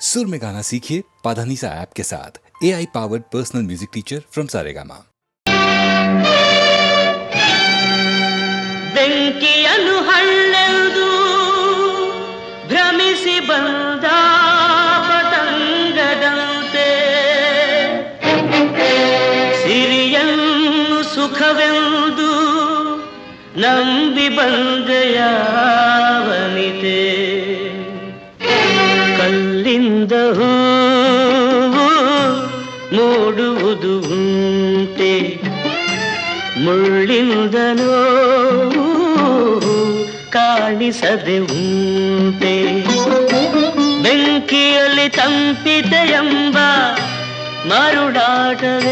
सुर में गाना सीखिए पाधानीसा ऐप के साथ। AI powered personal music teacher from Saregama. ಬೆಂಕಿಯನ್ನು ಹಳ್ಳೆವುದು ಭ್ರಮಿಸಿ ಬಂದ ಪತಂಗದಂತೆ ಸಿರಿಯನ್ನು ಸುಖವೆಂದು ನಂಬಿ ಬಂದೆಯಾವನಿತೆ ಕಲ್ಲಿಂದ ಹೂವು ಮೂಡುವುದು ಉಂಟೆ ಮುಳ್ಳಿಂದ ನೋವು ಕಾಣಿಸದೆ ಉಂಟೆ ಬೆಂಕಿಯಲ್ಲಿ ತಂಪಿದೆ ಎಂಬ ಮರುಳಾಟವೇಕೆ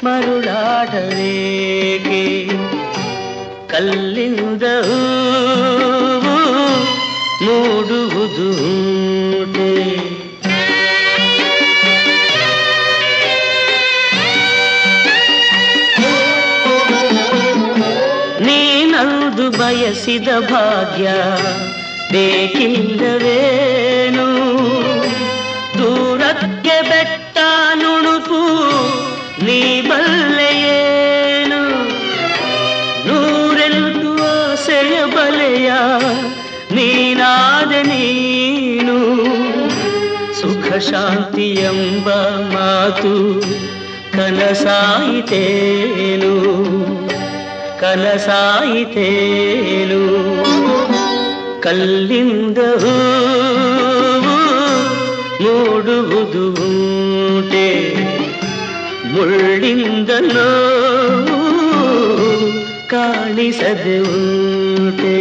ಮರುಳಾಟವೇಕೆ ಕಲ್ಲಿಂದ ಹೂವು ಮೂಡುವುದು ಉಂಟೆ ನೀನಂದು ಬಯಸಿದ ಭಾಗ್ಯ ಬೇಕಿಲ್ಲವೇನು ದೂರಕ್ಕೆ ಬೆಟ್ಟ ನುಣುಪು ನೀ ಬಲ್ಲೆಯೇನು ನೂರೆಂಟು ಆಸೆಯ ಬಲೆಯ ನೀನಾದ ನೀನು ಸುಖ ಶಾಂತಿ ಎಂಬ ಮಾತು ಕನಸಾಯಿತೇನು ಕನಸಾಯಿತೇನು ಕಲ್ಲಿಂದ ಹೂವು ಮೂಡುವುದು ಉಂಟೆ ಮುಳ್ಳಿಂದ ನೋವು ಕಾಣಿಸದೆ ಉಂಟೆ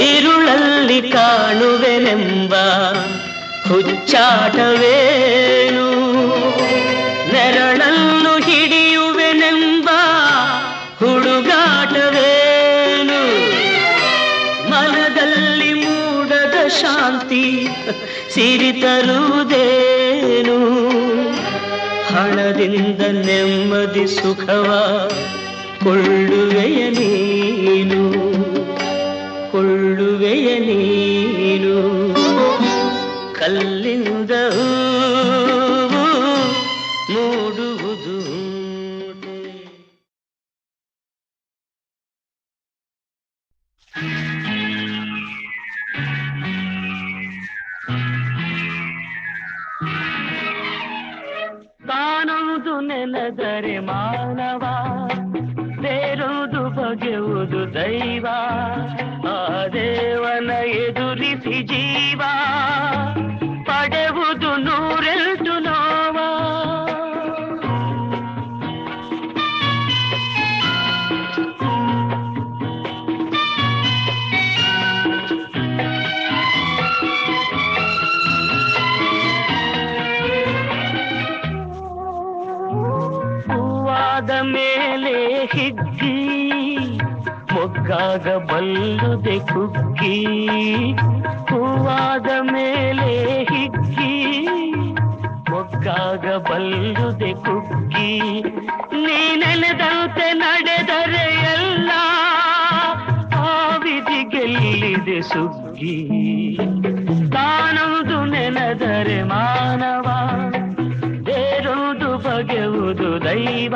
ഇരുളಲ್ಲಿ ಕಾಣುವೆನೆಂಬ ಹುಚ್ಚಾಟವೇನು ನೆರಳನ್ನು ಹಿಡಿಯುವೆನೆಂಬ ಹುಡುಗಾಟವೇನು ಮನದಲ್ಲಿ ಮೂಡದ ಶಾಂತಿ ಸಿರಿ ತರುವುದೇನು ಹಣದಿಂದ ನೆಮ್ಮದಿ ಸುಖವ ಕೊಳ್ಳುವೆಯ ನೀನು ಕೊಳ್ಳುವೆಯ ನೀನು ಕಲ್ಲಿಂದ ಹೂವು ಮೂಡುವುದು ಉಂಟೆ. ತಾನೊಂದು ನೆನೆದರೆ ಮಾನವ ಬೇರೊಂದು ಬಗೆಯುವುದು ದೈವ ಆ ದೇವನ ಎದುರಿಸಿ ಜೀವ ಪಡೆಯುವುದು ನೂರೆಂಟು ನೋವ ಹೂವಾದ ಮೇಲೆ ಹಿಗ್ಗಿ ಮೊಗ್ಗಾಗ ಬಲ್ಲುದೆ ಕುಗ್ಗಿ ಹೂವಾದ ಮೇಲೆ ಹಿಗ್ಗಿ ಮೊಗ್ಗಾಗ ಬಲ್ಲುದೆ ಕುಗ್ಗಿ ನೀನೆನೆದಂತೆ ನಡೆದರೆ ಎಲ್ಲ ಆ ವಿಧಿ ಗೆಲ್ಲಿದೆ ಸುಗ್ಗಿ ತಾನೊಂದು ನೆನೆದರೆ ಮಾನವ ಬೇರೊಂದು ಬಗೆಯುವುದು ದೈವ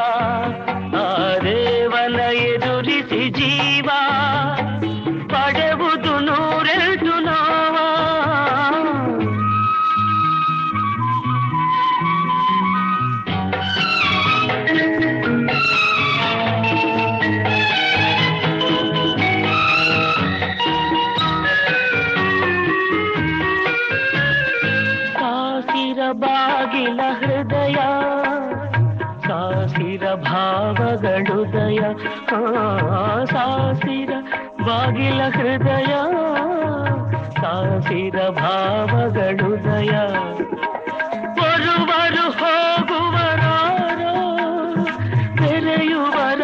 ಆ ದೇವನ ಎದುರಿಸಿ ಜೀವ ಪಡೆಯುವುದು ನೂರೆಂಟು ನೋವ ಸಾಸಿರ ಬಾಗಿಲ ಹೃದಯ ಸಾಸಿರ ಭಾವಗಳುದಯ ಸಾಸಿರ ಬಾಗಿಲ ಹೃದಯ ಸಾಸಿರ ಭಾವಗಳುದಯ ಬರುವರು ಹೋಗುವರಾರೋ ತೆರೆಯುವರ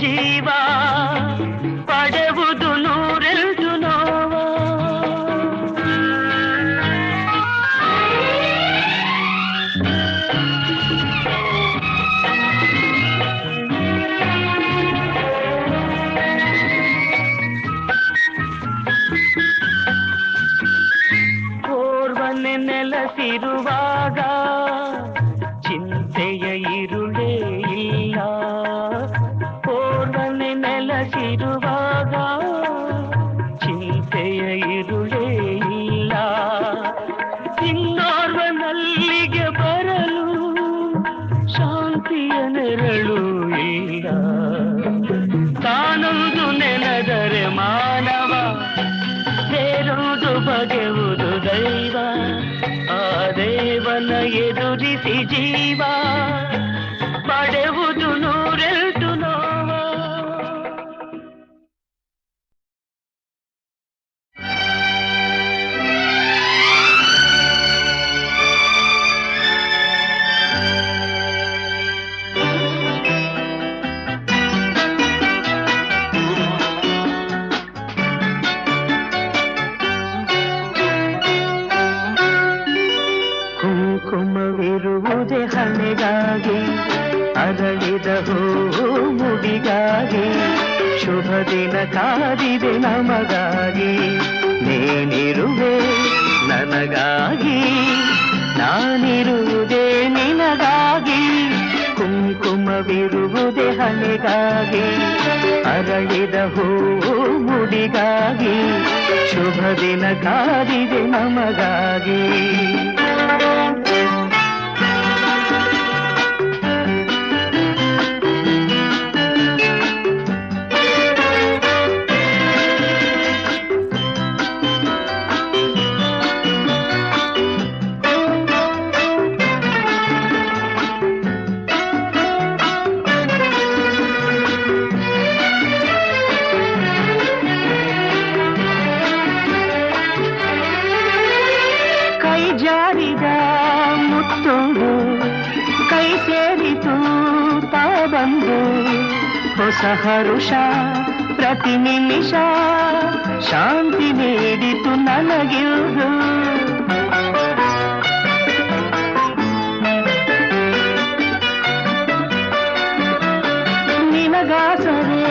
ಜೀವ ಪಡೆವುದು ನೂರೆರಡು ನೋವ. ಓರ್ವನೆ ನೆಲೆಸಿರುವಾಗ ಚಿಂತೆಯ ಇರುಳೇ ಇಲ್ಲ. ಓರ್ವನೆ ನೆಲೆಸಿರುವಾಗ ಚಿಂತೆಯ ಇರುಳೇ ಇಲ್ಲ. ಇನ್ನೋರ್ವನಲ್ಲಿಗೆ ಬರಲು ಶಾಂತಿಯ ನೆರಳು ಇಲ್ಲ. ತಾನೊಂದು ನೆನೆದರೆ ಮಾನವ ಸೇರುವುದು ಬಗೆಯುವುದು ದೈವ. ಆ ದೇವನ ಎದುರಿಸಿ ಜೀವ ಪಡೆಯುವುದು ನೂರೆರಡು ನೋವ. ಕುಂಕುಮವಿರುವುದೇ ಹಣೆಗಾಗಿ, ಅರಳಿದ ಹೂ ಮುಡಿಗಾಗಿ, ಶುಭ ದಿನ ಕಾದಿದೆ ನಮಗಾಗಿ. ನೀನಿರುವೆ ನನಗಾಗಿ, ನಾನಿರುವುದೇ ನಿನಗಾಗಿ. ಕುಂಕುಮವಿರುವುದೇ ಹಣೆಗಾಗಿ, ಅರಳಿದ ಹೂ ಮುಡಿಗಾಗಿ, ಶುಭ ದಿನ ಕಾದಿದೆ ನಮಗಾಗಿ. ಜಾರಿದ ಮುತ್ತೊಂದು ಕೈ ಸೇರಿತು ತಾ ಬಂದು, ಹೊಸ ಹರುಷ ಪ್ರತಿ ನಿಮಿಷ ಶಾಂತಿ ನೀಡಿತು ನನಗಿರುವುದು. ನಿನಗಾಸರೆ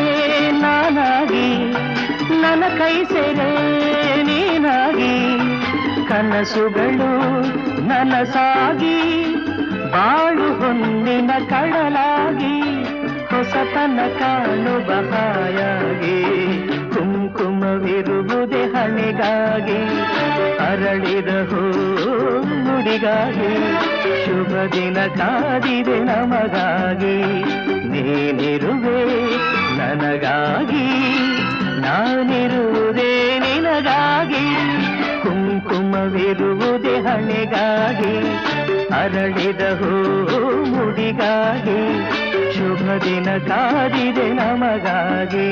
ನಾನಾಗಿ, ನನ್ನ ಕೈ ಸೇರೆ ನೀನಾಗಿ, ಕನಸುಗಳು ನನಸಾಗಿ, ಬಾಳು ಹೊನ್ನಿನ ಕಡಲಾಗಿ, ಹೊಸತನ ಕಾಣುವ ಹಾಯಾಗಿ. ಕುಂಕುಮವಿರುವುದೇ ಹಣೆಗಾಗಿ, ಅರಳಿದ ಹೂ ಮುಡಿಗಾಗಿ, ಶುಭ ದಿನ ಕಾದಿದೆ ನಮಗಾಗಿ. ನೀನಿರುವೆ ನನಗಾಗಿ, ನಾನಿರುವುದೇ ನಿನಗಾಗಿ. ಕುಂಕುಮವಿರುವುದೇ ಹಣೆಗಾಗಿ, ಅರಳಿದ ಹೂ ಮುಡಿಗಾಗಿ, ಶುಭ ದಿನ ಕಾದಿದೆ ನಮಗಾಗಿ.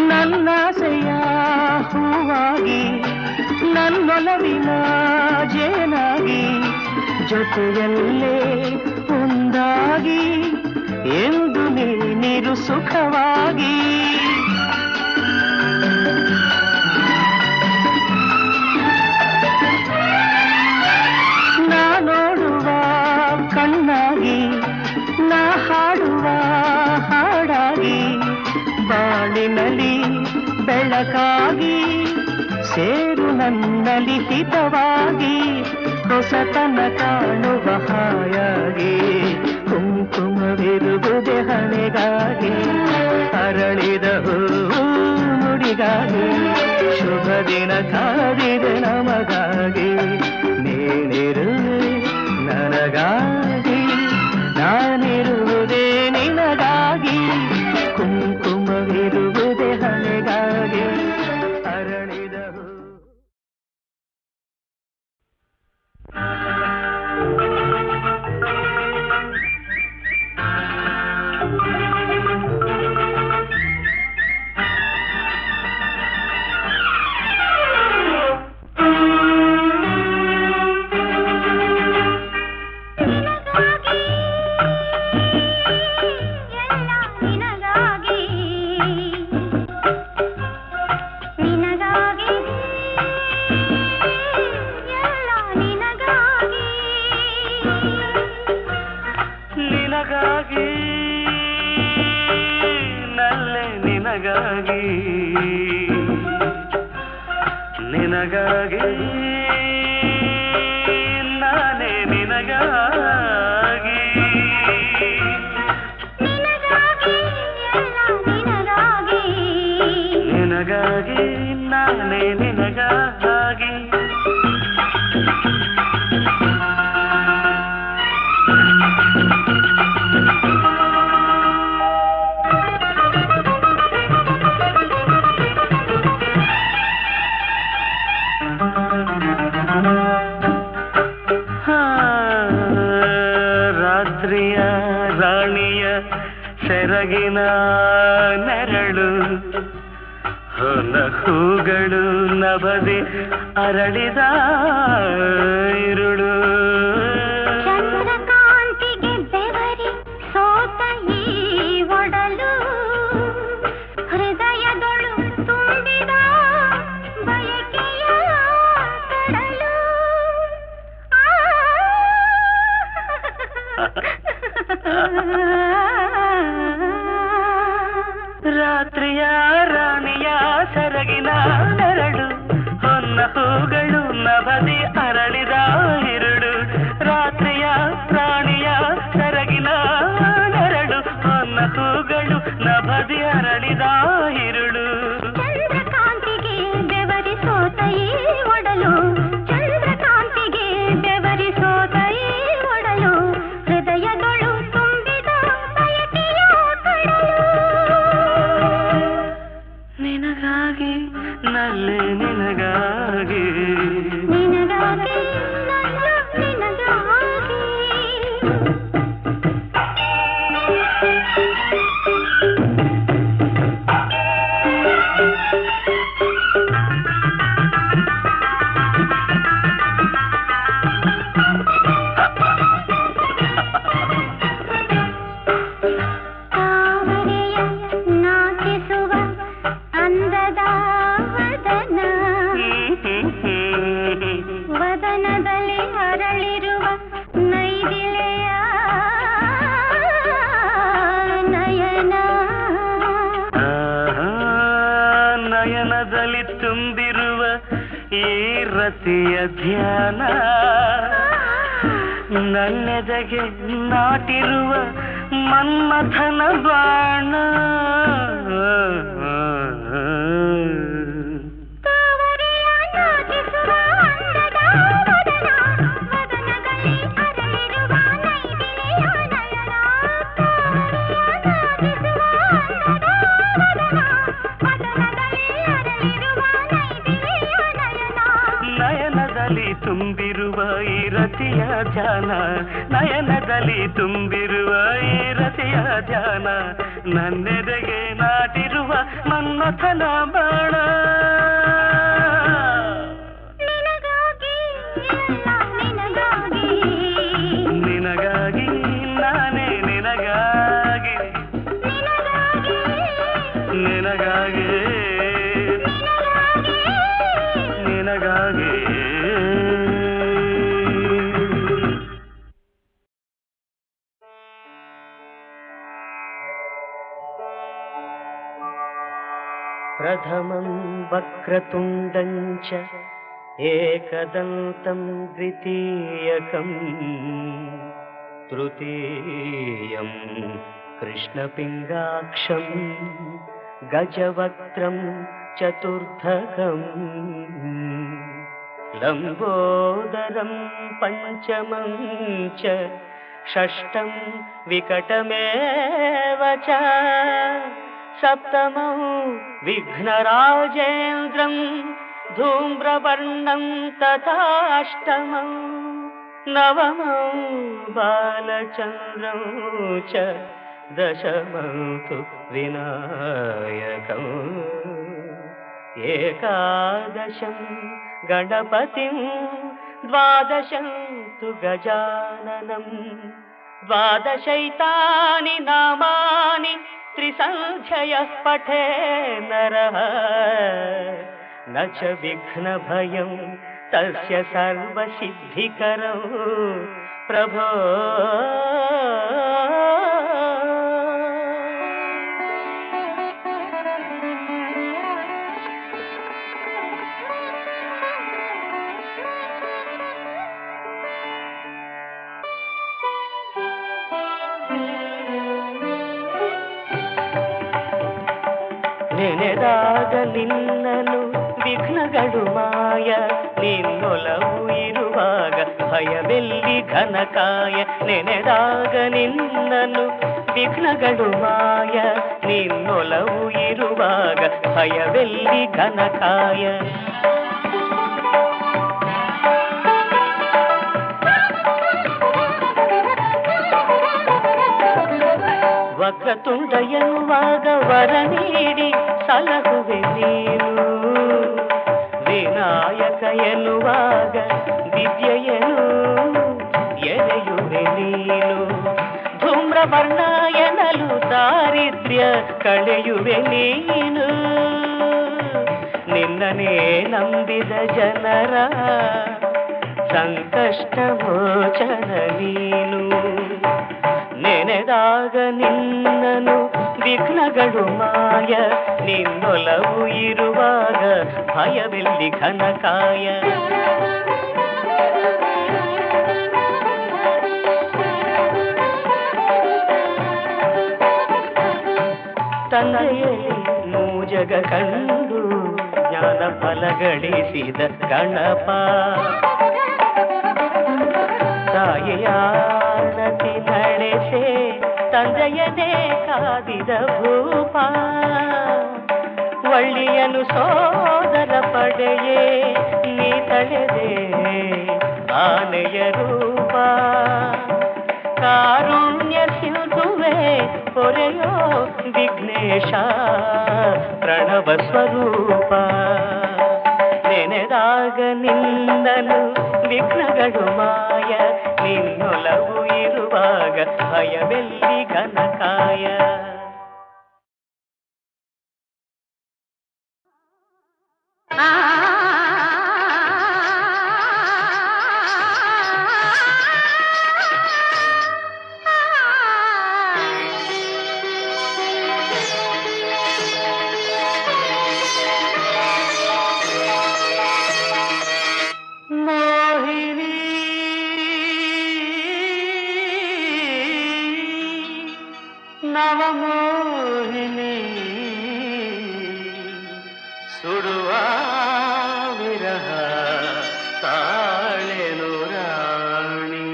ನನ್ನಾಸೆಯ ಹೂವಾಗಿ, ನನ್ನೊಲವಿನ ಜೇನಾಗಿ, ಜೊತೆಯಲ್ಲೇ ಒಂದಾಗಿ ಎಂದು ನೀನಿರು ಸುಖವಾಗಿ. ನಾ ನೋಡುವ ಕಣ್ಣಾಗಿ, ನಾ ಹಾಡುವ ಹಾಡಾಗಿ, ಬಾಳಿನಲ್ಲಿ ಬೆಳಕಾಗಿ, ಸೇರು ನನ್ನಲ್ಲಿ ಹಿತವಾಗಿ, ಹೊಸತನ ಕಾಣುವ ಹಾಯಾಗಿ. ಕುಂಕುಮವಿರುವುದೇ ಹಣೆಗಾಗಿ, ಅರಳಿದ ಹೂ ಮುಡಿಗಾಗಿ, ಶುಭ ದಿನ ಕಾದಿದೆ ನಮಗಾಗಿ. ನೀನಿರುವೆ ನನಗಾಗಿ, ನಾನಿರುವುದೇ ನಿನಗಾಗಿ. ಕುಂಕುಮವಿರುವುದೇ ಹಣೆಗಾಗಿ, ಅರಳಿದ ಹೂ ಸೆರಗಿನ ನೆರಳು ಹೊಲ ಹೂಗಳು ನಭದಿ ಅರಳಿದ ಇರುಳು ಚಂದ್ರಕಾಂತಿಗೆ ಬೆವರಿ ಸೋತ ಈ ಒಡಲು ಹೃದಯದೊಳು ತುಂಬಿದ ಬಯಕೆಯ ಕಡಲು ರಾತ್ರಿಯ ರಾಣಿಯ ಸೆರಗಿನ ನೆರಳು ಹೊನ್ನ ಹೂಗಳು ನಭದಿ ಅರಳಿದ ಇರುಳು ರಾತ್ರಿಯ ರಾಣಿಯ ಸೆರಗಿನ ನೆರಳು ಹೊನ್ನ ಹೂಗಳು ನಭದಿ ಅರಳಿದ ಇರುಳು ಚಂದ್ರಕಾಂತಿಗೆ ಬೆವರಿ ಸೋತ ಈ ಒಡಲು ಚಂದ್ರಕಾಂತಿಗೆ ಬೆವರಿ ಸೋತ ಈ ಒಡಲು ಹೃದಯದೊಳು ತುಂಬಿದ ಬಯಕೆಯ ಕಡಲು ನಿನಗಾಗಿ ನಲ್ಲೆ ನಿನಗಾಗಿ ನಿನಗಾಗಿ ನನ್ನ ನಿನಗಾಗಿ ತಾವರೆಯ ನಾಚಿಸುವ ಅಂದದ ವದನ ವದನದಲ್ಲಿ ಅರಳಿರುವ ನೈದಿಲೆಯ ನಯನ ನಯನದಲ್ಲಿ ತುಂಬಿರುವ ಈ ರತಿಯ ಧ್ಯಾನ ನನ್ನೆದೆಗೆ ನಾಟಿರುವ ಮನ್ಮಥನ ಬಾಣ ತಾವರೆಯ ನಾಚಿಸುವ ಅಂದದ ವದನ ವದನದಲ್ಲಿ ಅರಳಿರುವ ನೈದಿಲೆಯ ನಯನ ತಾವರೆಯ ನಾಚಿಸುವ ಅಂದದ ವದನ ವದನದಲ್ಲಿ ಅರಳಿರುವ ನೈದಿಲೆಯ ನಯನ ನಯನದಲ್ಲಿ ತುಂಬಿರುವ ಈ ರತಿಯ ಧ್ಯಾನ ನಯನದಲ್ಲಿ ತುಂಬಿರುವ ಈ ರತಿಯ ಧ್ಯಾನ ನನ್ನೆದೆಗೆ ನಾಟಿರುವ ಮನ್ಮಥನ ಬಾಣ ನಿನಗಾಗಿ ಎಲ್ಲ ನಿನಗಾಗಿ ನಿನಗಾಗಿ ನಾನೇ ನಿನಗಾಗಿ ನಿನಗಾಗಿ ನಿನಗಾಗಿ ನಿನಗಾಗಿ ಪ್ರಥಮಂ ವಕ್ರತುಂಡಂ ಚ ಏಕದಂತಂ ದ್ವಿತೀಯಕಂ ತೃತೀಯಂ ಕೃಷ್ಣಪಿಂಗಾಕ್ಷಂ ಗಜವಕ್ತ್ರಂ ಚತುರ್ಥಕಂ ಲಂಬೋದರಂ ಪಂಚಮಂ ಚ ಷಷ್ಠಂ ವಿಕಟಮೇವ ಚ ಸಪ್ತಮಂ ವಿಘ್ನರಾಜೇಂದ್ರಂ ಧೂಮ್ರವರ್ಣಂ ತಥಾಷ್ಟಮಂ ನವಮಂ ಬಾಲಚಂದ್ರಂ ಚ ದಶಮಂ ತು ವಿನಾಯಕಂ ಏಕಾದಶಂ ಗಣಪತಿಂ ದ್ವಾದಶಂ ತು ಗಜಾನನಂ ದ್ವಾದಶೈತಾನಿ ನಾಮಾನಿ ತ್ರಿಸಂಖ್ಯಯಃ ಪಠೇ ನರಃ ನ ಚ ವಿಘ್ನಭಯಂ ತಸ್ಯ ಸರ್ವಸಿದ್ಧಿಕರಂ ಪ್ರಭೋ ನೆನೆದಾಗ ನಿನ್ನನು ವಿಘ್ನಗಳು ಮಾಯ ನಿನ್ನೊಲವು ಇರುವಾಗ ಭಯವೆಲ್ಲಿ ಘನಕಾಯ ನೆನೆದಾಗ ನಿನ್ನನು ವಿಘ್ನಗಳು ಮಾಯ ನಿನ್ನೊಲವು ಇರುವಾಗ ಭಯವೆಲ್ಲಿ ಘನಕಾಯ ವಕ್ರತುಂಡ ಎನ್ನುವಾಗ ವರ ನೀಡಿ ಸಲಹುವೆ ನೀನು, ವಿನಾಯಕ ಎನ್ನುವಾಗ ವಿದ್ಯೆಯನು ಎರೆಯುವೆ ನೀನು, ಧೂಮ್ರವರ್ಣ ಎನ್ನಲು ದಾರಿದ್ರ್ಯ ಕಳೆಯುವೆ ನೀನು, ನಿನ್ನನೇ ನಂಬಿದ ಜನರ ಸಂಕಷ್ಟ ಮೋಚನ ನೀನು, ನೆನೆದಾಗ ನಿನ್ನನು ವಿಘ್ನಗಳು ಮಾಯ, ನಿನ್ನೊಲವು ಇರುವಾಗ ಭಯವೆಲ್ಲಿ ಘನಕಾಯ. ತಂದೆಯಲ್ಲಿ ಮೂಜಗ ಕಂಡು ಜ್ಞಾನ ಫಲ ಗಳಿಸಿದ ಗಣಪ, ತಾಯಿಯಾನತಿ ನಡೆಸೆ ತಂದೆಯನೇ ಕಾದಿದ ಭೂಪ, ಒಳ್ಳಿಯನು ಸೋದರ ಪಡೆಯೇ ನೀ ತಳೆದೆ ಆನೆಯ ರೂಪ, ಕಾರುಣ್ಯ ಸಿಂಧುವೆ ಹೊರೆಯೋ ವಿಘ್ನೇಶ ಪ್ರಣವ ಸ್ವರೂಪ, ನೆನೆದಾಗ ನಿನ್ನನು ವಿಘ್ನಗಳು ಮಾಯ, ನಿನ್ನೊಲವು ಇರುವಾಗ ಭಯವೆಲ್ಲಿ ಘನಕಾಯ. ನವಮೋಹಿನಿ ಸುಡುವ ವಿರಹ ತಾಳೆನು ರಾಣಿ,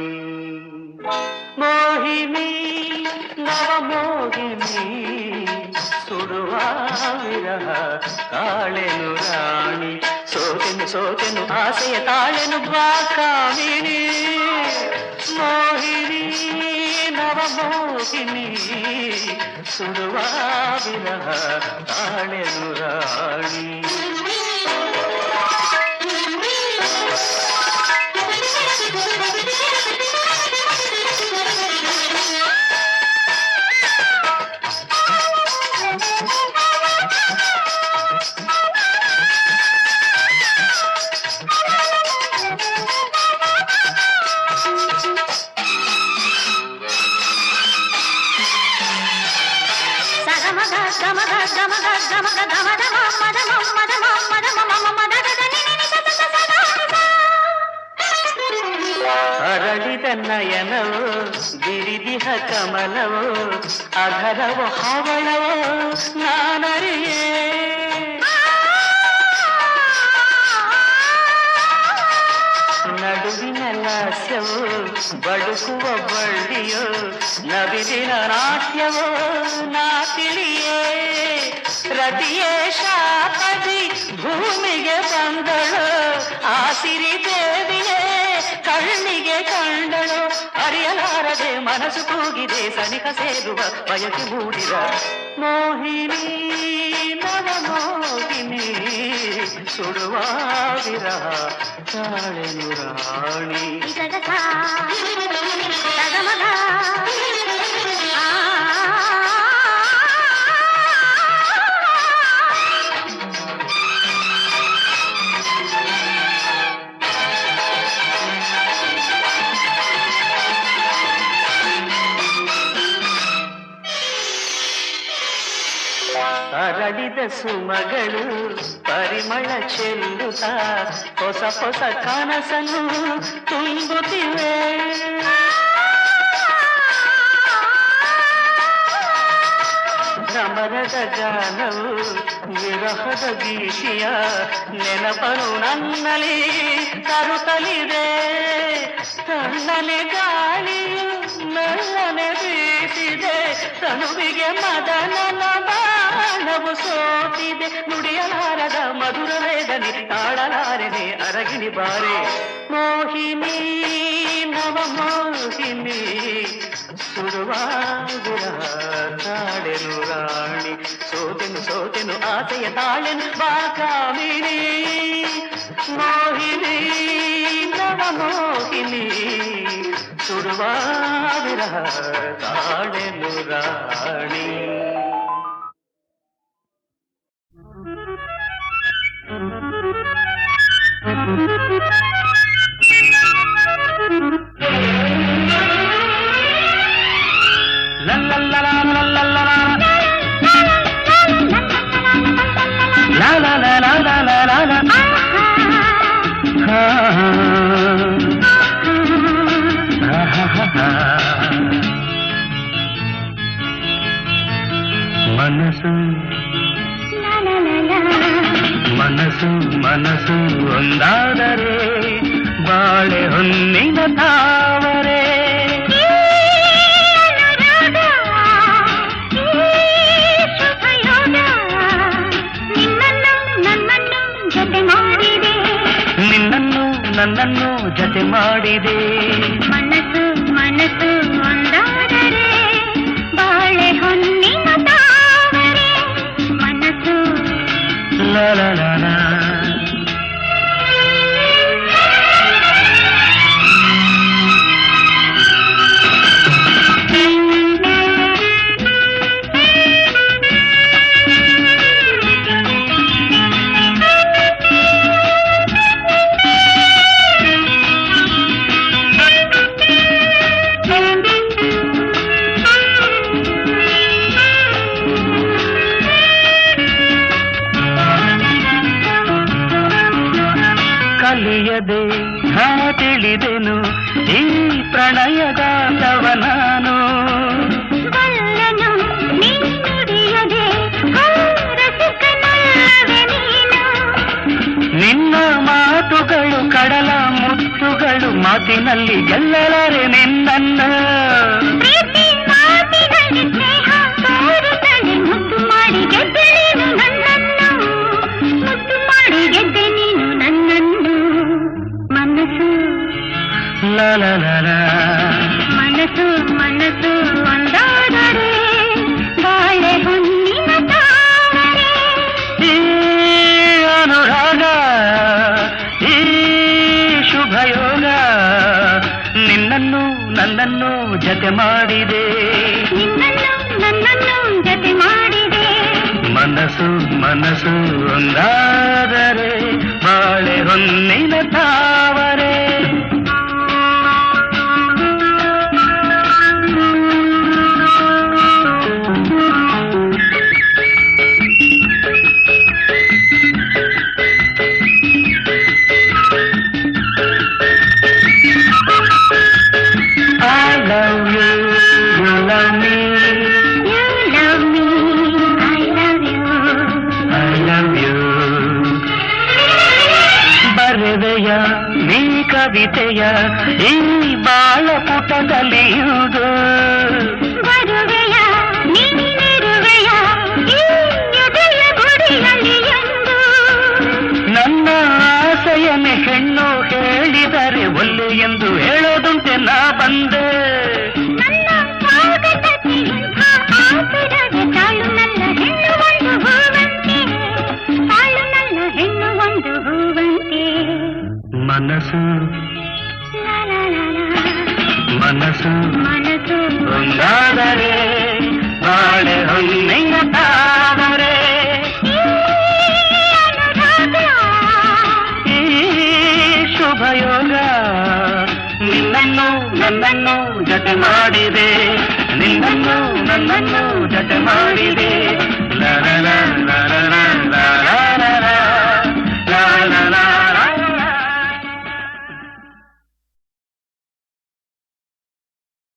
ಮೋಹಿನಿ ನವಮೋಹಿನಿ ಸುಡುವ ವಿರಹ ತಾಳೆನು ರಾಣಿ, ಸೋತೆನು ಸೋತೆನು ಆಸೆಯ ತಾಳೆನು ಬಾಕಾಮಿನಿ, ಮೋಹಿನಿ ನವಮೋಹಿನಿ ಸುಡುವ ವಿರಹ ತಾಳೆನು ರಾಣಿ. ಅರಳಿದ ನಯನವೋ ಬಿರಿದಿಹ ಕಮಲವೋ ಅಧರವೋ ಹವಳವೋ ನಾನರಿಯೇ, ನಡುವಿನ ಲಾಸ್ಯವೋ ಬಳುಕುವ ಬಳ್ಳಿಯೋ ನವಿಲಿನ ನಾಟ್ಯವೋ ನಾ ತಿಳಿಯೇ, ರತಿಯೇ ಶಾಪದಿ ಭೂಮಿಗೆ ಬಂದಳು ಆ ಸಿರಿ ದೇವಿಯೇ ಕಣ್ಣಿಗೆ ಕಂಡಳು, ಅರಿಯಲಾರದೆ ಮನಸ್ಸು ಕೂಗಿದೆ ಸನಿಹ ಸೇರುವ ಬಯಕೆ ಮೂಡಿದ ಮೋಹಿನಿ ನವಮೋಹಿನಿ ಸುಡುವ ವಿರಹ ತಾಳೆನು ರಾಣಿ. ಅರಳಿದ ಸುಮಗಳು ಪರಿಮಳ ಚೆಲ್ಲುತ್ತ ಹೊಸ ಹೊಸ ಕನಸನ್ನು ತುಂಬುತ್ತಿವೆ, ಭ್ರಮರದ ಗಾನವು ವಿರಹದ ಗೀತೆಯ ನೆನಪನು ನನ್ನಲ್ಲಿ ತರುತ್ತಲಿದೆ, ತಣ್ಣನೆ ಗಾಳಿಯು ಮೆಲ್ಲನೆ ಬೀಸಿದೆ, ತನುವಿಗೆ ಮದನನ ಬಾಣವು ಸೋತಿದೆ, ನುಡಿಯಲಾರದ ಮಧುರ ವೇದನೆ ತಾಳಲಾರನೆ ಅರಗಿಣಿ ಬಾರೆ, ಮೋಹಿನಿ ನವಮೋಹಿನಿ ಸುಡುವಾಗಿರ ತಾಳೆನು ರಾಣಿ ಸೋತೆನು ಆಸೆಯ ತಾಳೆನು ಬಾಕಾಮಿನಿ ಮೋಹಿನಿ ನವ ಮೋಹಿನಿ ಸುಡುವಾಗಿರ ತಾಳೆನು ರಾಣಿ. ಮನಸ್ಸು ಮನಸ್ಸು ಮನಸ್ಸು ಒಂದಾದರೆ ಬಾಳೆ ಹೊನ್ನಿನ ತಾವರೆ ನಿನ್ನನ್ನು ನನ್ನನ್ನು ಜತೆ ಮಾಡಿದೆ ಮನಸ್ಸು ಮನಸ್ಸು ಒಂದಾದರೆ ಬಾಳೆ ಹೊನ್ನಿನ ತಾವರೆ ಮನಸ್ಸು ಲಾ ಲಾ ಲಾ ಲಾ. ಕಲಿಯದೆ ನಾ ತಿಳಿದೆನು ಈ ಪ್ರಣಯಗಾತವ ನಾನು ಬಲ್ಲನು ನೀ ನುಡಿಯದೆ ರಸಿಕನಲ್ಲವೆ ನೀನು ನಿನ್ನ ಮಾತುಗಳು ಕಡಲ ಮುತ್ತುಗಳು ಮಾತಿನಲ್ಲಿ ಗೆಲ್ಲಲಾರೆ ನಿನ್ನನ್ನು ಪ್ರೀತಿ ಮಾತಿನಲ್ಲಿ ಸ್ನೇಹ ತೋರುತ್ತಲೇ ಮುದ್ದು ಮಾಡಿ ಗೆದ್ದೆ ನೀನು ನನ್ನನ್ನು ಮುದ್ದು ಮಾಡಿ ಗೆದ್ದೆ ನೀನು ನನ್ನನ್ನು ಮನಸ್ಸು ಲಾ ಲಾ ಲಾ ಲಾ. ಮನಸ್ಸು ಮನಸ್ಸು ಒಂದಾದರೆ ಬಾಳೆ ಹೊನ್ನಿನ ತಾವರೆ ಈ ಅನುರಾಗ ಈ ಶುಭಯೋಗ ನಿನ್ನನ್ನು ನನ್ನನ್ನು ಜತೆ ಮಾಡಿದೆ ನಿನ್ನನ್ನು ನನ್ನನ್ನು ಜತೆ ಮಾಡಿದೆ ಮನಸ್ಸು ಮನಸ್ಸು ಒಂದಾದರೆ ಬಾಳೆ ಹೊನ್ನಿನ ತಾವರೆ I love you, you love me, You love me, I love you I love you. ಬರೆವೆಯ ನೀ ಕವಿತೆಯ ಈ ಬಾಳ ಪುಟದಲ್ಲಿಯುವುದು ಬರುವೆಯ ನೀನಿರುವೆಯ ಈ ಎದೆಯ ಗುಡಿಯಲ್ಲಿ ಎಂದು ನನ್ನ ಆಸೆಯನ್ನೇ ಹೆಣ್ಣು ಹೇಳಿದರೆ ಒಲ್ಲೆ ಎಂದು ಹೇಳೋದುಂಟೆ ನಾ ಬಂದೆ ನನ್ನ ಸ್ವಾಗತಕ್ಕೆ ಇಂಥ ಆತುರವೇ ತಾಳು ನನ್ನ ಹೆಣ್ಣು ಒಂದು ಹೂವಂತೆ ತಾಳು ನನ್ನ ಹೆಣ್ಣು ಒಂದು ಹೂವಂತೆ ಮನಸ್ಸು ಲಾ ಲಾ ಲಾ ಲಾ. ಮನಸ್ಸು ಮನಸ್ಸು ಒಂದಾದರೆ ಬಾಳೆ ಹೊನ್ನಿನ ತಾವರೆ ಈ ಅನುರಾಗ ಈ ಶುಭಯೋಗ ನಿನ್ನನ್ನು ನನ್ನನ್ನು ಜತೆ ಮಾಡಿದೆ ನಿನ್ನನ್ನು ನನ್ನನ್ನು ಜತೆ ಮಾಡಿದೆ ಲಾ ಲಾ ಲಾ